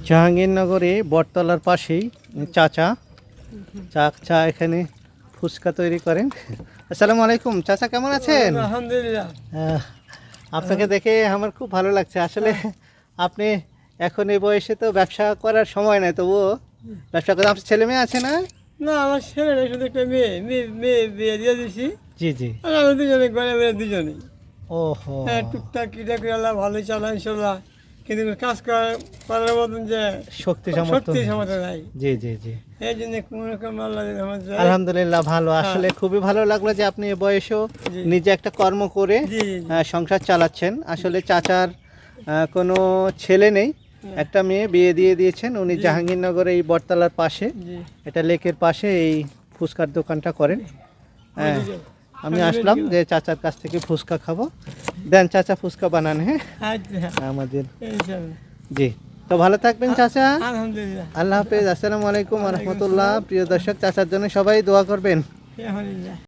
জাহাঙ্গীরনগরে বটতলার পাশেই চাচা চাচা এখানে ফুচকা তৈরি করেন। আসসালামু আলাইকুম চাচা, কেমন আছেন? আলহামদুলিল্লাহ। আপনাকে দেখে আমার খুব ভালো লাগছে। আসলে আপনি এখন এই বয়সে তো ব্যবসা করার সময় নাই, তবুও ব্যবসা করে। আপনার ছেলে মেয়ে আছে না? না, আমার ছেলে নেই, শুধু একটা মেয়ে। মেয়ে বিয়ে দিয়ে দিছি। জি জি। আর আমরা দুজনে ঘরে বেড়ে দুজনেই। ওহো। হ্যাঁ, টুকটাক কিটা করে আল্লাহ ভালোই চালা ইনশাল্লাহ। কিন্তু কাজ করার মতন যে শক্তি শক্তি সামর্থ্য। সামর্থ্য নাই। জি জি জি। এই জন্য কোনো রকম আল্লাহ আমাদের আলহামদুলিল্লাহ ভালো। আসলে খুবই ভালো লাগলো যে আপনি এ বয়সেও জি। নিজে একটা কর্ম করে জি জি সংসার চালাচ্ছেন। আসলে চাচার কোনো ছেলে নেই, একটা মেয়ে বিয়ে দিয়ে দিয়েছেন। উনি জি। জাহাঙ্গীরনগরে এই বটতলার পাশে, জি। এটা লেকের পাশে এই ফুচকার দোকানটা করেন। হ্যাঁ, আমি আমি আসলাম বেরিয়ে যে চাচার কাছ থেকে ফুচকা খাবো। দেন চাচা ফুচকা বানান। হ্যাঁ আচ্ছা, আমাদের। ইনশাল্লাহ। জি, তো ভালো থাকবেন চাচা। আলহামদুলিল্লাহ। আল্লাহ হাফেজ। আসসালামু আলাইকুম রহমতুল্লাহ। প্রিয় দর্শক, চাচার জন্য সবাই দোয়া করবেন। আলহামদুলিল্লাহ।